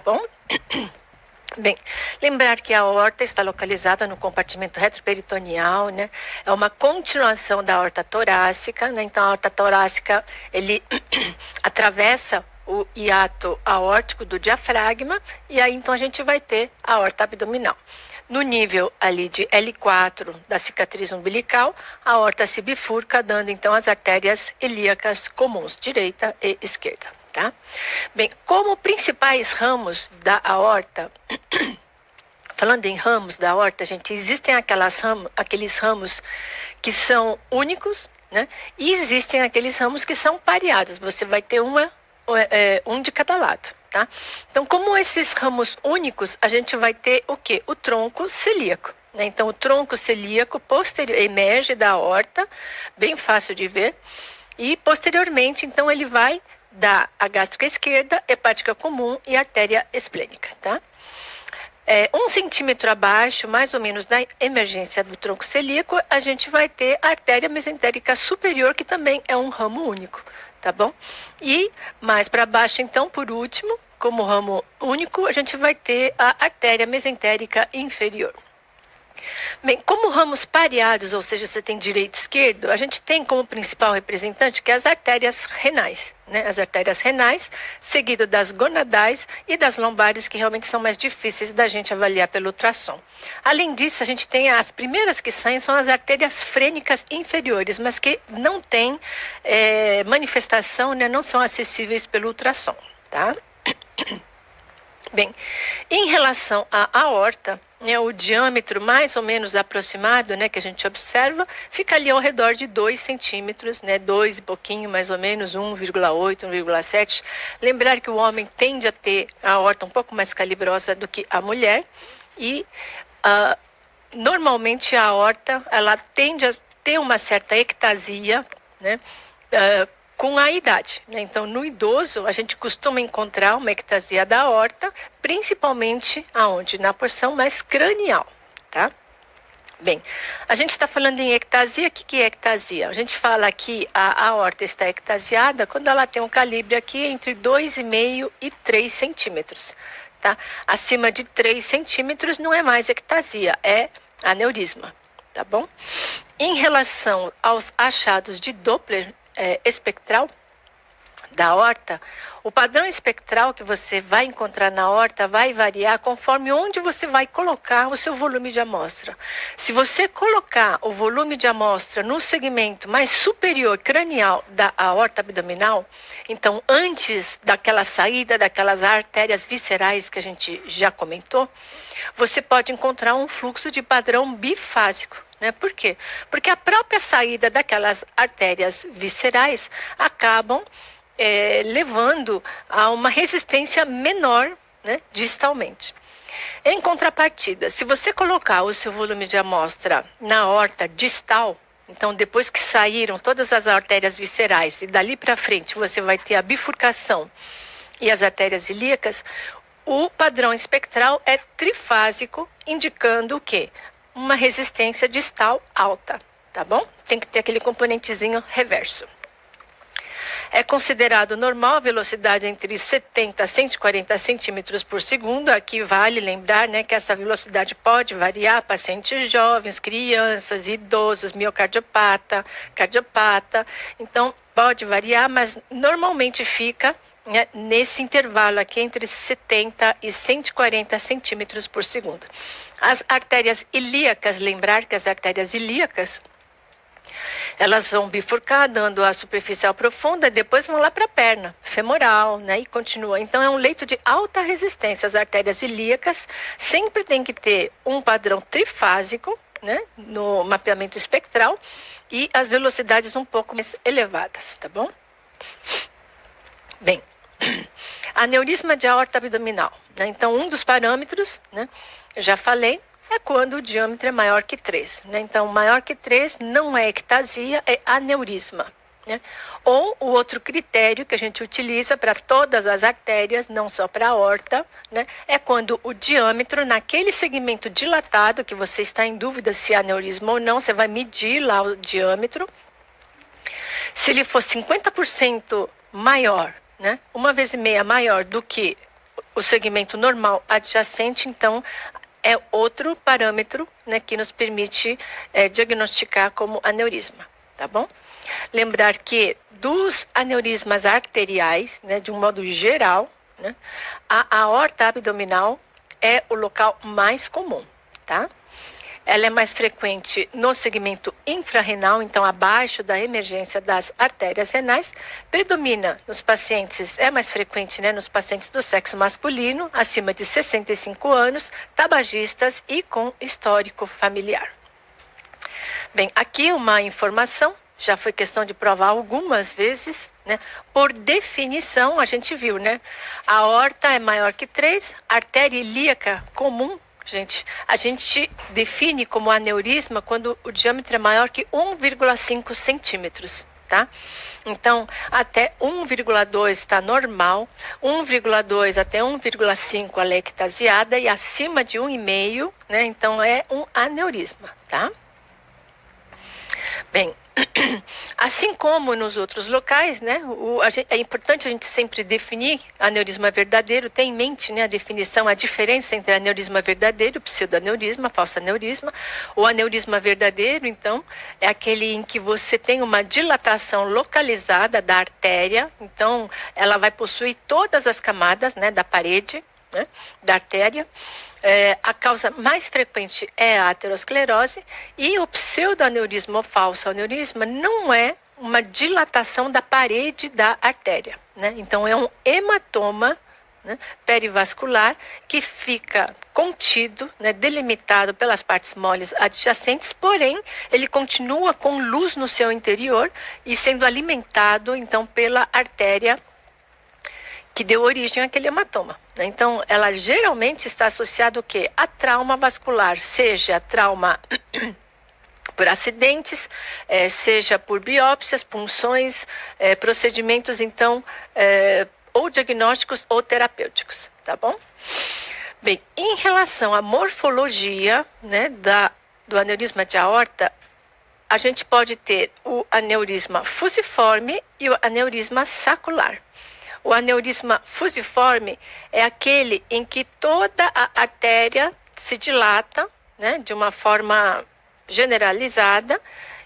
Bom? Bem, lembrar que a aorta está localizada no compartimento retroperitoneal, né? É uma continuação da aorta torácica, né? Então, a aorta torácica, ele atravessa o hiato aórtico do diafragma e aí, então, a gente vai ter a aorta abdominal. No nível ali de L4 da cicatriz umbilical, a aorta se bifurca, dando, então, as artérias ilíacas comuns, direita e esquerda. Tá? Bem, como principais ramos da aorta, falando em ramos da aorta, gente, existem aqueles ramos que são únicos, né? E existem aqueles ramos que são pareados. Você vai ter um de cada lado, tá? Então, como esses ramos únicos, a gente vai ter o quê? O tronco celíaco. Né? Então, o tronco celíaco posterior emerge da aorta, bem fácil de ver, e posteriormente, então, ele vai da gástrica esquerda, hepática comum e artéria esplênica, tá? 1 centímetro abaixo, mais ou menos, da emergência do tronco celíaco, a gente vai ter a artéria mesentérica superior, que também é um ramo único, tá bom? E mais para baixo, então, por último, como ramo único, a gente vai ter a artéria mesentérica inferior. Bem, como ramos pareados, ou seja, você tem direito e esquerdo, a gente tem como principal representante que é as artérias renais, né? As artérias renais, seguido das gonadais e das lombares, que realmente são mais difíceis da gente avaliar pelo ultrassom. Além disso, a gente tem as primeiras que saem, são as artérias frênicas inferiores, mas que não têm manifestação, né? Não são acessíveis pelo ultrassom, tá? Bem, em relação à aorta, né, o diâmetro mais ou menos aproximado, né, que a gente observa, fica ali ao redor de 2 centímetros, né, 2 e pouquinho, mais ou menos, 1,8, 1,7. Lembrar que o homem tende a ter a aorta um pouco mais calibrosa do que a mulher e normalmente a aorta ela tende a ter uma certa ectasia, né, com a idade, né? Então, no idoso, a gente costuma encontrar uma ectasia da aorta, principalmente aonde? Na porção mais cranial, tá? Bem, a gente está falando em ectasia. O que é ectasia? A gente fala que a aorta está ectasiada quando ela tem um calibre aqui entre 2,5 e 3 centímetros, tá? Acima de 3 centímetros não é mais ectasia, é aneurisma, tá bom? Em relação aos achados de Doppler, espectral da aorta, o padrão espectral que você vai encontrar na aorta vai variar conforme onde você vai colocar o seu volume de amostra. Se você colocar o volume de amostra no segmento mais superior cranial da aorta abdominal, então antes daquela saída daquelas artérias viscerais que a gente já comentou, você pode encontrar um fluxo de padrão bifásico. Né? Por quê? Porque a própria saída daquelas artérias viscerais acabam levando a uma resistência menor, né, distalmente. Em contrapartida, se você colocar o seu volume de amostra na aorta distal, então depois que saíram todas as artérias viscerais e dali para frente você vai ter a bifurcação e as artérias ilíacas, o padrão espectral é trifásico, indicando o quê? Uma resistência distal alta, tá bom? Tem que ter aquele componentezinho reverso. É considerado normal a velocidade entre 70 a 140 centímetros por segundo. Aqui vale lembrar, né, que essa velocidade pode variar, pacientes jovens, crianças, idosos, miocardiopata, cardiopata. Então, pode variar, mas normalmente fica, né, nesse intervalo aqui entre 70 e 140 centímetros por segundo. As artérias ilíacas, lembrar que as artérias ilíacas, elas vão bifurcar, dando a superficial profunda, depois vão lá para a perna femoral, né, e continua. Então, é um leito de alta resistência. As artérias ilíacas sempre tem que ter um padrão trifásico, né, no mapeamento espectral, e as velocidades um pouco mais elevadas, tá bom? Bem, aneurisma de aorta abdominal, né? Então, um dos parâmetros, né, eu já falei, é quando o diâmetro é maior que 3. Né? Então, maior que 3 não é ectasia, é aneurisma. Né? Ou o outro critério que a gente utiliza para todas as artérias, não só para a aorta, né, é quando o diâmetro, naquele segmento dilatado, que você está em dúvida se é aneurisma ou não, você vai medir lá o diâmetro. Se ele for 50% maior, né, 1,5 vezes maior do que o segmento normal adjacente, então, é outro parâmetro, né, que nos permite diagnosticar como aneurisma, tá bom? Lembrar que dos aneurismas arteriais, né, de um modo geral, né, a aorta abdominal é o local mais comum, tá? Ela é mais frequente no segmento infrarrenal, então abaixo da emergência das artérias renais. Predomina nos pacientes, é mais frequente, né, nos pacientes do sexo masculino, acima de 65 anos, tabagistas e com histórico familiar. Bem, aqui uma informação, já foi questão de provar algumas vezes, né? Por definição, a gente viu, né? A aorta é maior que 3, artéria ilíaca comum, gente, a gente define como aneurisma quando o diâmetro é maior que 1,5 centímetros, tá? Então, até 1,2 está normal, 1,2 até 1,5 a ectasiada e acima de 1,5, né? Então, é um aneurisma, tá? Bem, assim como nos outros locais, né, é importante a gente sempre definir aneurisma verdadeiro, ter em mente, né, a definição, a diferença entre aneurisma verdadeiro, pseudoaneurisma, falso aneurisma. O aneurisma verdadeiro, então, é aquele em que você tem uma dilatação localizada da artéria, então ela vai possuir todas as camadas, né, da parede, né, da artéria. A causa mais frequente é a aterosclerose e o pseudoaneurisma ou falso aneurisma não é uma dilatação da parede da artéria, né? Então é um hematoma, né, perivascular que fica contido, né, delimitado pelas partes moles adjacentes, porém ele continua com luz no seu interior e sendo alimentado então pela artéria que deu origem àquele hematoma, né? Então, ela geralmente está associada o quê? A trauma vascular, seja trauma por acidentes, seja por biópsias, punções, procedimentos, então, ou diagnósticos ou terapêuticos, tá bom? Bem, em relação à morfologia, né, do aneurisma de aorta, a gente pode ter o aneurisma fusiforme e o aneurisma sacular. O aneurisma fusiforme é aquele em que toda a artéria se dilata, né, de uma forma generalizada,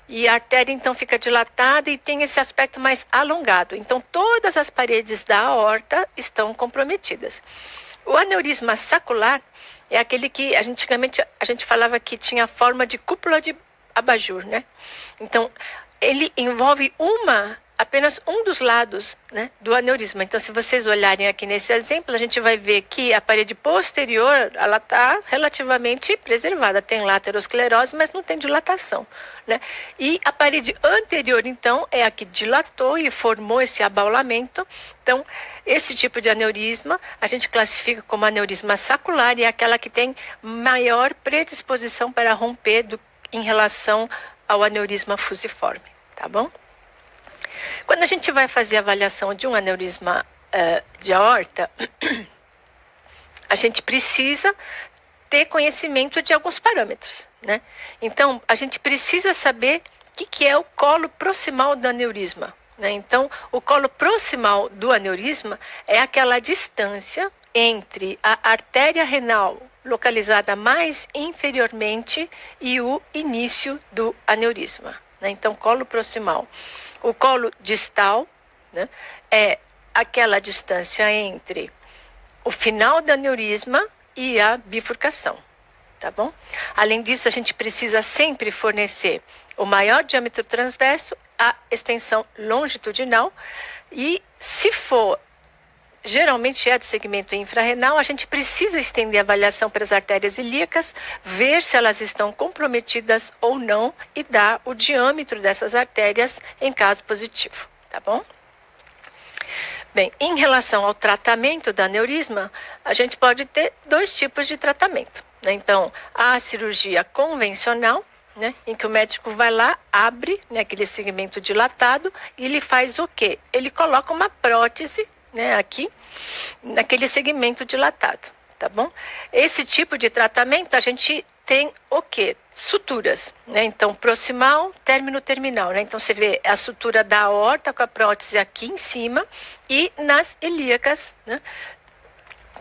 e a artéria então fica dilatada e tem esse aspecto mais alongado. Então todas as paredes da aorta estão comprometidas. O aneurisma sacular é aquele que antigamente a gente falava que tinha forma de cúpula de abajur, né? Então ele envolve apenas um dos lados, né, do aneurisma. Então, se vocês olharem aqui nesse exemplo, a gente vai ver que a parede posterior, ela está relativamente preservada. Tem lá aterosclerose, mas não tem dilatação, né? E a parede anterior, então, é a que dilatou e formou esse abaulamento. Então, esse tipo de aneurisma, a gente classifica como aneurisma sacular e é aquela que tem maior predisposição para romper em relação ao aneurisma fusiforme, tá bom? Quando a gente vai fazer a avaliação de um aneurisma de aorta, a gente precisa ter conhecimento de alguns parâmetros, né? Então, a gente precisa saber o que é o colo proximal do aneurisma, né? Então, o colo proximal do aneurisma é aquela distância entre a artéria renal localizada mais inferiormente e o início do aneurisma, né? Então, colo proximal. O colo distal, né, é aquela distância entre o final do aneurisma e a bifurcação, tá bom? Além disso, a gente precisa sempre fornecer o maior diâmetro transverso, a extensão longitudinal e, se for, geralmente é do segmento infrarrenal, a gente precisa estender a avaliação para as artérias ilíacas, ver se elas estão comprometidas ou não e dar o diâmetro dessas artérias em caso positivo, tá bom? Bem, em relação ao tratamento da aneurisma, a gente pode ter dois tipos de tratamento, né? Então, a cirurgia convencional, né, em que o médico vai lá, abre, né, aquele segmento dilatado e ele faz o quê? Ele coloca uma prótese, né, aqui, naquele segmento dilatado, tá bom? Esse tipo de tratamento a gente tem o quê? Suturas, né? Então, proximal, término terminal, né? Então, você vê a sutura da aorta com a prótese aqui em cima e nas ilíacas, né,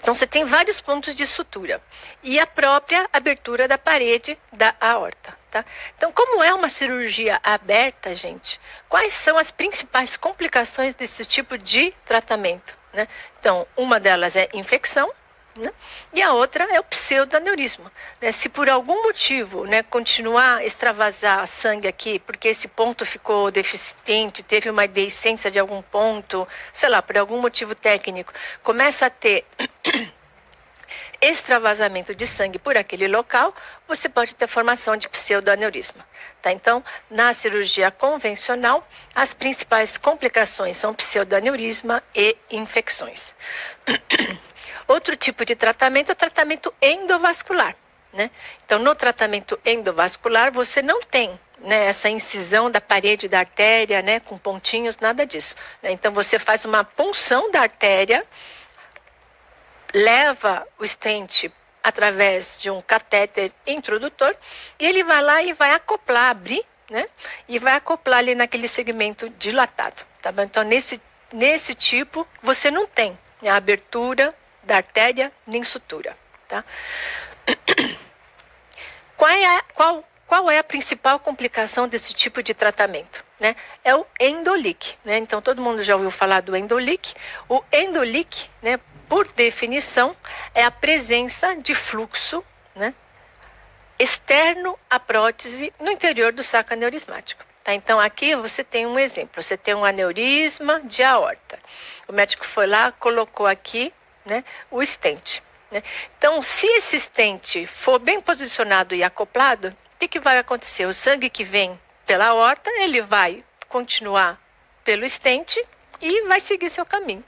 Então, você tem vários pontos de sutura e a própria abertura da parede da aorta, tá? Então, como é uma cirurgia aberta, gente, quais são as principais complicações desse tipo de tratamento, né? Então, uma delas é infecção, né? E a outra é o pseudoaneurisma, né? Se por algum motivo, né, continuar a extravasar sangue aqui, porque esse ponto ficou deficiente, teve uma deiscência de algum ponto, sei lá, por algum motivo técnico, começa a ter extravasamento de sangue por aquele local, você pode ter formação de pseudoaneurisma. Tá? Então, na cirurgia convencional, as principais complicações são pseudoaneurisma e infecções. Outro tipo de tratamento é o tratamento endovascular, né? Então, no tratamento endovascular, você não tem, né, essa incisão da parede da artéria, né, com pontinhos, nada disso, né? Então, você faz uma punção da artéria, leva o stent através de um catéter introdutor e ele vai lá e vai acoplar, abrir, né? E vai acoplar ali naquele segmento dilatado, tá bom? Então, nesse tipo, você não tem a abertura da artéria nem sutura, tá? Qual é a principal complicação desse tipo de tratamento, né? É o endoleak, né? Então, todo mundo já ouviu falar do endoleak. O endoleak, né, por definição, é a presença de fluxo, né, externo à prótese no interior do saco aneurismático. Tá? Então, aqui você tem um exemplo. Você tem um aneurisma de aorta. O médico foi lá, colocou aqui, né, o stent. Né? Então, se esse stent for bem posicionado e acoplado, o que vai acontecer? O sangue que vem pela aorta, ele vai continuar pelo stent e vai seguir seu caminho.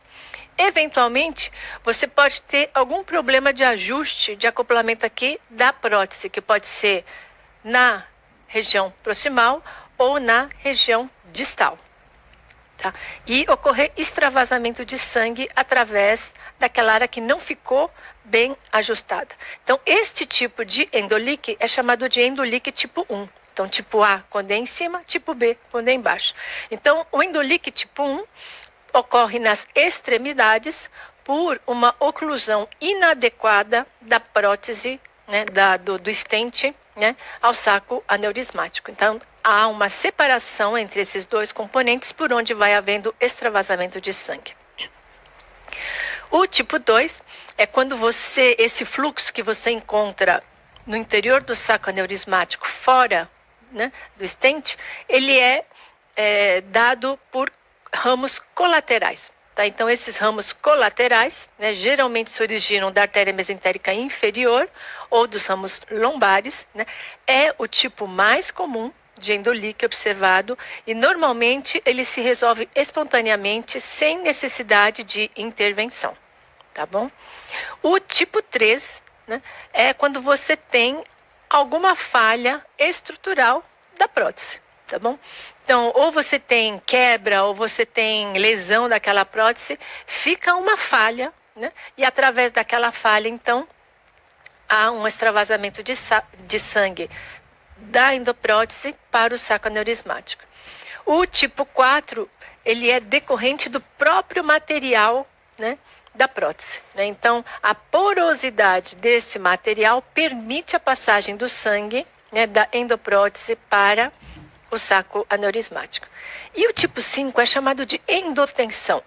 Eventualmente, você pode ter algum problema de ajuste, de acoplamento aqui da prótese, que pode ser na região proximal ou na região distal. Tá? E ocorrer extravasamento de sangue através daquela área que não ficou bem ajustada. Então, este tipo de endoleak é chamado de endoleak tipo 1. Então, tipo A, quando é em cima, tipo B, quando é embaixo. Então, o endoleak tipo 1 ocorre nas extremidades por uma oclusão inadequada da prótese, né, do stent, né, ao saco aneurismático. Então, há uma separação entre esses dois componentes por onde vai havendo extravasamento de sangue. O tipo 2 é quando esse fluxo que você encontra no interior do saco aneurismático, fora, né, do stent, ele é dado por ramos colaterais. Tá? Então, esses ramos colaterais, né, geralmente se originam da artéria mesentérica inferior ou dos ramos lombares, né, é o tipo mais comum de endoleak observado e normalmente ele se resolve espontaneamente sem necessidade de intervenção, tá bom? O tipo 3, né, é quando você tem alguma falha estrutural da prótese, tá bom? Então, ou você tem quebra, ou você tem lesão daquela prótese, fica uma falha, né? E através daquela falha, então, há um extravasamento de sangue da endoprótese para o saco aneurismático. O tipo 4, ele é decorrente do próprio material, né, da prótese. Né? Então, a porosidade desse material permite a passagem do sangue, né, da endoprótese para o saco aneurismático. E o tipo 5 é chamado de endotensão.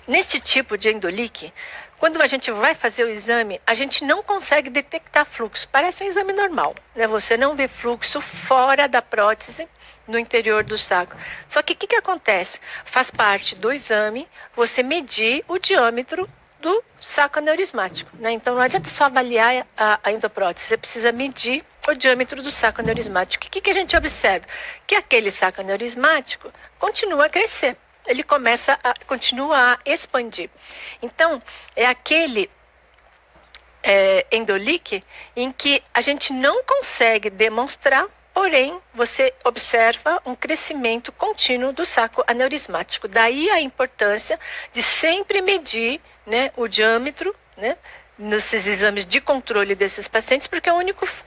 Neste tipo de endoleak, quando a gente vai fazer o exame, a gente não consegue detectar fluxo. Parece um exame normal, né? Você não vê fluxo fora da prótese, no interior do saco. Só que o que acontece? Faz parte do exame você medir o diâmetro do saco aneurismático, né? Então, não adianta só avaliar a endoprótese, você precisa medir o diâmetro do saco aneurismático. O que a gente observa? Que aquele saco aneurismático continua a crescer. Ele continua a expandir. Então, é aquele endoleak em que a gente não consegue demonstrar, porém, você observa um crescimento contínuo do saco aneurismático. Daí a importância de sempre medir, né, o diâmetro, né, nesses exames de controle desses pacientes, porque é a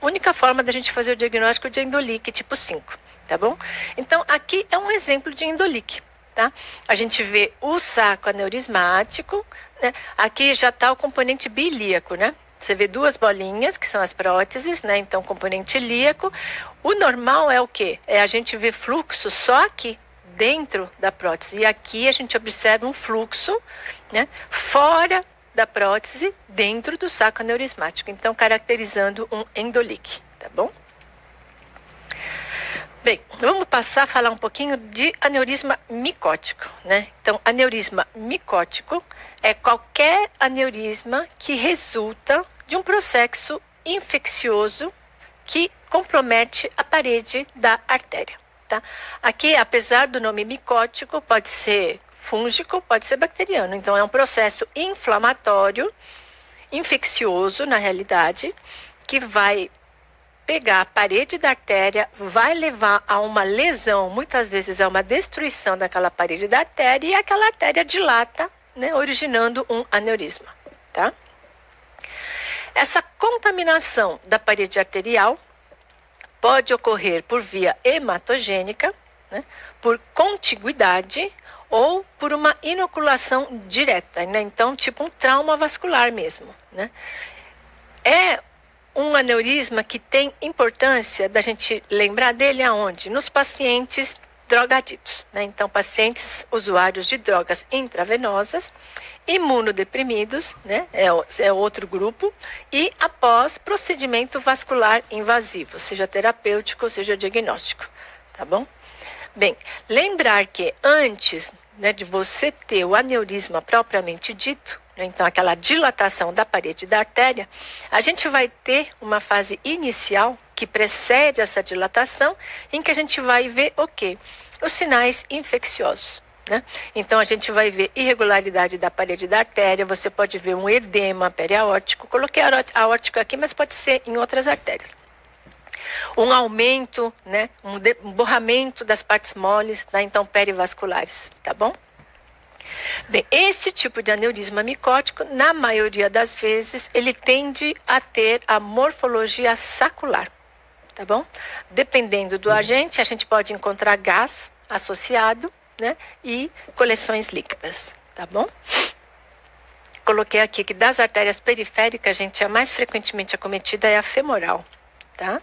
única forma da gente fazer o diagnóstico de endoleak tipo 5, tá bom? Então, aqui é um exemplo de endoleak. Tá? A gente vê o saco aneurismático né? Aqui já está o componente bilíaco, né? Você vê duas bolinhas, que são as próteses, né? Então, componente ilíaco. O normal é o quê? É a gente ver fluxo só aqui, dentro da prótese. E aqui a gente observa um fluxo, né? Fora da prótese, dentro do saco aneurismático. Então, caracterizando um endolique, tá bom? Bem, vamos passar a falar um pouquinho de aneurisma micótico, né? Então, aneurisma micótico é qualquer aneurisma que resulta de um processo infeccioso que compromete a parede da artéria, tá? Aqui, apesar do nome micótico, pode ser fúngico, pode ser bacteriano. Então, é um processo inflamatório, infeccioso, na realidade, que vai pegar a parede da artéria, vai levar a uma lesão, muitas vezes a uma destruição daquela parede da artéria, e aquela artéria dilata, né, originando um aneurisma, tá? Essa contaminação da parede arterial pode ocorrer por via hematogênica, né, por contiguidade ou por uma inoculação direta, né? Então, tipo um trauma vascular mesmo, né? É um aneurisma que tem importância da gente lembrar dele aonde? Nos pacientes drogaditos, né? Então, pacientes usuários de drogas intravenosas, imunodeprimidos, né? É outro grupo, e após procedimento vascular invasivo, seja terapêutico, seja diagnóstico, tá bom? Bem, lembrar que antes, né, de você ter o aneurisma propriamente dito, então aquela dilatação da parede da artéria, a gente vai ter uma fase inicial que precede essa dilatação, em que a gente vai ver o quê? Os sinais infecciosos, né? Então a gente vai ver irregularidade da parede da artéria, você pode ver um edema periaórtico, coloquei aórtico aqui, mas pode ser em outras artérias. Um aumento, né, um borramento das partes moles, né, então perivasculares, tá bom? Bem, esse tipo de aneurisma micótico, na maioria das vezes, ele tende a ter a morfologia sacular, tá bom? Dependendo do agente, a gente pode encontrar gás associado, né, e coleções líquidas, tá bom? Coloquei aqui que das artérias periféricas, gente, a mais frequentemente acometida é a femoral, tá?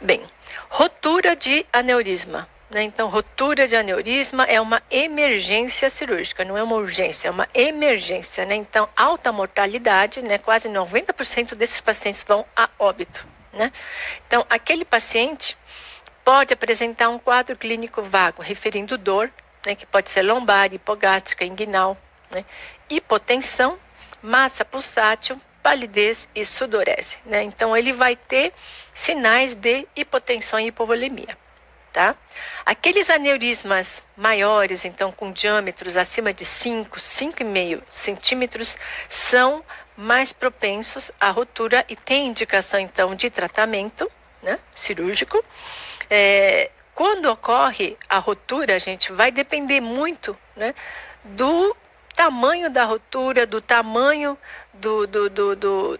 Bem, rotura de aneurisma, né? Então, rotura de aneurisma é uma emergência cirúrgica, não é uma urgência, é uma emergência, né? Então, alta mortalidade, né? Quase 90% desses pacientes vão a óbito, né? Então, aquele paciente pode apresentar um quadro clínico vago, referindo dor, né? Que pode ser lombar, hipogástrica, inguinal, né? Hipotensão, massa pulsátil, palidez e sudorese, né? Então, ele vai ter sinais de hipotensão e hipovolemia, tá? Aqueles aneurismas maiores, então, com diâmetros acima de 5,5 centímetros, são mais propensos à rotura e tem indicação, então, de tratamento, né, cirúrgico. Quando ocorre a rotura, a gente vai depender muito, né, do tamanho da rotura, do tamanho do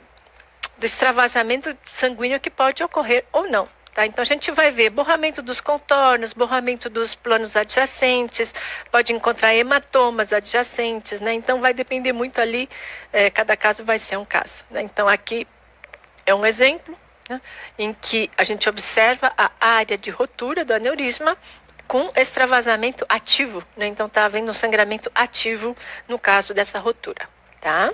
extravasamento sanguíneo que pode ocorrer ou não, tá? Então, a gente vai ver borramento dos contornos, borramento dos planos adjacentes, pode encontrar hematomas adjacentes, né? Então, vai depender muito ali, cada caso vai ser um caso, né? Então, aqui é um exemplo, né, em que a gente observa a área de rotura do aneurisma com extravasamento ativo, né? Então, está havendo um sangramento ativo no caso dessa rotura, tá?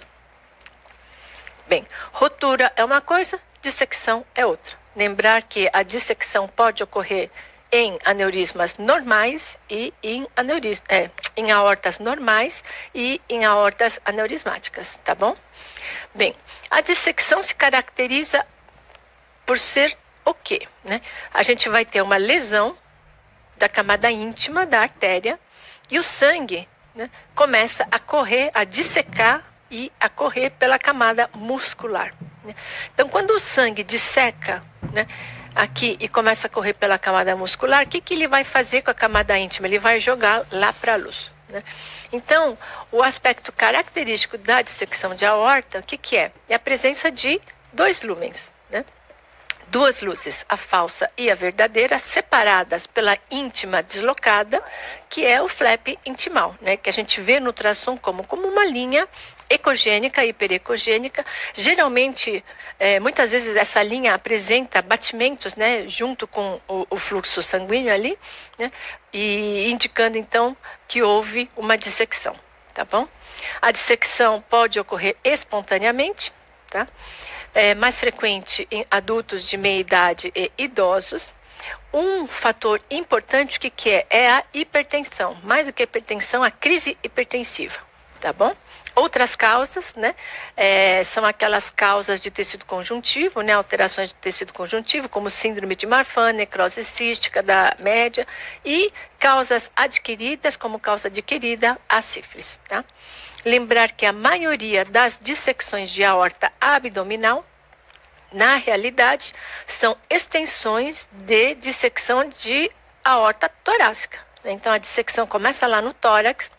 Bem, rotura é uma coisa, dissecção é outra. Lembrar que a dissecção pode ocorrer em aneurismas normais e em aortas normais e em aortas aneurismáticas, tá bom? Bem, a dissecção se caracteriza por ser o quê, né? A gente vai ter uma lesão da camada íntima da artéria e o sangue, né, começa a correr, a dissecar e a correr pela camada muscular, né? Então, quando o sangue disseca, né, aqui e começa a correr pela camada muscular, o que ele vai fazer com a camada íntima? Ele vai jogar lá para a luz, né? Então, o aspecto característico da dissecção de aorta, o que é? É a presença de 2 lúmens, né? duas luzes, a falsa e a verdadeira, separadas pela íntima deslocada, que é o flap intimal, né? Que a gente vê no ultrassom como uma linha ecogênica e hiperecogênica. Geralmente, muitas vezes essa linha apresenta batimentos, né? Junto com o fluxo sanguíneo ali, né? E indicando então que houve uma dissecção, tá bom? A dissecção pode ocorrer espontaneamente, tá? É mais frequente em adultos de meia idade e idosos. Um fator importante, o que é? É a hipertensão. Mais do que a hipertensão, a crise hipertensiva, tá bom? Outras causas, né, são aquelas causas de tecido conjuntivo, né, alterações de tecido conjuntivo, como síndrome de Marfan, necrose cística da média, e causas adquiridas, como causa adquirida, a sífilis, tá? Lembrar que a maioria das dissecções de aorta abdominal, na realidade, são extensões de dissecção de aorta torácica. Então, a dissecção começa lá no tórax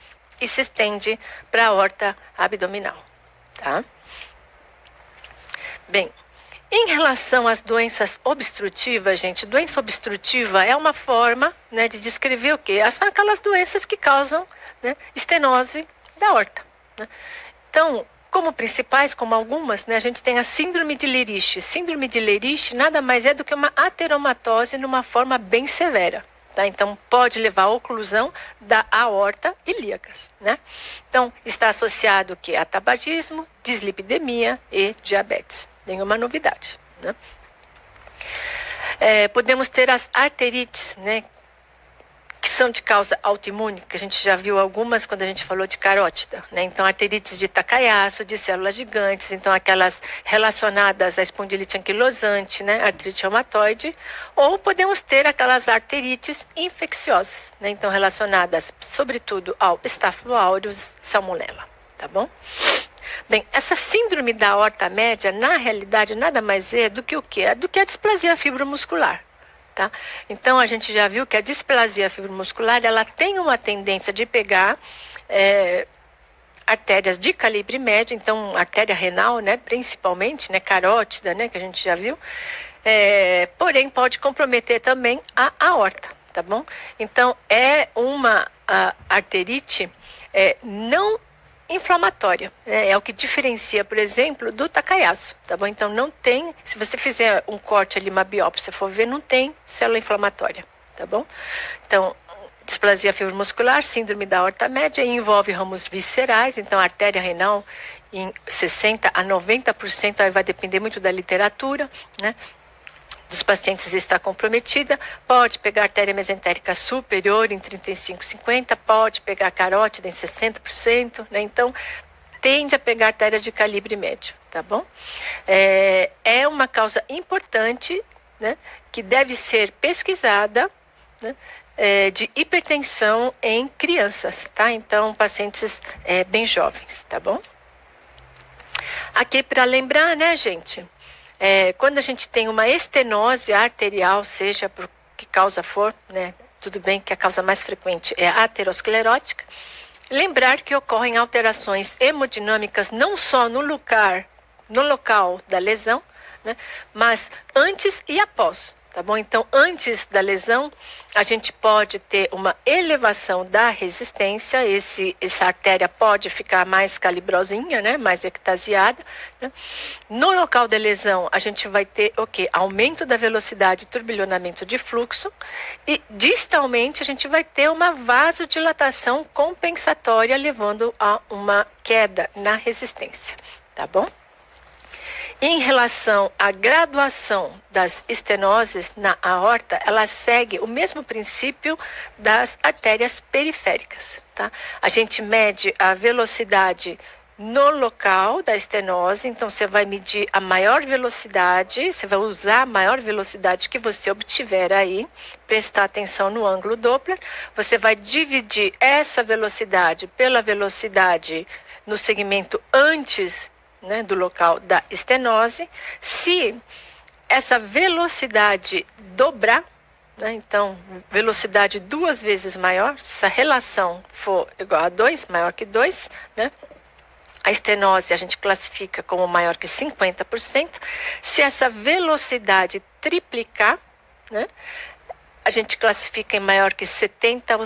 e se estende para a aorta abdominal, tá? Bem, em relação às doenças obstrutivas, gente, doença obstrutiva é uma forma, né, de descrever o quê? São aquelas doenças que causam, né, estenose da aorta, né? Então, como principais, como algumas, né, a gente tem a síndrome de Leriche. Síndrome de Leriche nada mais é do que uma ateromatose numa forma bem severa. Tá? Então, pode levar à oclusão da aorta ilíacas, né? Então, está associado que a tabagismo, dislipidemia e diabetes. Nenhuma novidade, né? Podemos ter as arterites, né, que são de causa autoimune, que a gente já viu algumas quando a gente falou de carótida, né? Então, arterites de Takayasu, de células gigantes, então aquelas relacionadas à espondilite anquilosante, né? Artrite reumatoide, ou podemos ter aquelas arterites infecciosas, né? Então, relacionadas, sobretudo, ao Staphylo aureus salmonella, tá bom? Bem, essa síndrome da aorta média, na realidade, nada mais é do que o quê? Do que a displasia fibromuscular. Tá? Então, a gente já viu que a displasia fibromuscular, ela tem uma tendência de pegar artérias de calibre médio, então artéria renal, né, principalmente, né, carótida, né, que a gente já viu, porém pode comprometer também a aorta, tá bom? Então, é uma arterite não inflamatória, né? É o que diferencia, por exemplo, do Takayasu, tá bom? Então, não tem, se você fizer um corte ali, uma biópsia, for ver, não tem célula inflamatória, tá bom? Então, displasia fibromuscular, síndrome da aorta média, envolve ramos viscerais, então, a artéria renal em 60% a 90%, aí vai depender muito da literatura, né? Dos pacientes está comprometida, pode pegar artéria mesentérica superior em 35, 50%, pode pegar carótida em 60%, né? Então, tende a pegar artéria de calibre médio, tá bom? É uma causa importante, né, que deve ser pesquisada, né, de hipertensão em crianças, tá? Então, pacientes bem jovens, tá bom? Aqui para lembrar, né, gente? Quando a gente tem uma estenose arterial, seja por que causa for, né, tudo bem que a causa mais frequente é a aterosclerótica, lembrar que ocorrem alterações hemodinâmicas não só no local da lesão, né, mas antes e após. Tá bom? Então, antes da lesão, a gente pode ter uma elevação da resistência, essa artéria pode ficar mais calibrosinha, né? Mais ectasiada, né? No local da lesão, a gente vai ter o quê? Aumento da velocidade e turbilhonamento de fluxo, e distalmente a gente vai ter uma vasodilatação compensatória, levando a uma queda na resistência, tá bom? Em relação à graduação das estenoses na aorta, ela segue o mesmo princípio das artérias periféricas, tá? A gente mede a velocidade no local da estenose, então você vai medir a maior velocidade, você vai usar a maior velocidade que você obtiver aí, prestar atenção no ângulo Doppler, você vai dividir essa velocidade pela velocidade no segmento antes, né, do local da estenose. Se essa velocidade dobrar, né, então velocidade 2 vezes maior, se essa relação for igual a 2, maior que 2, né, a estenose a gente classifica como maior que 50%. Se essa velocidade triplicar, né? A gente classifica em maior que 70 ou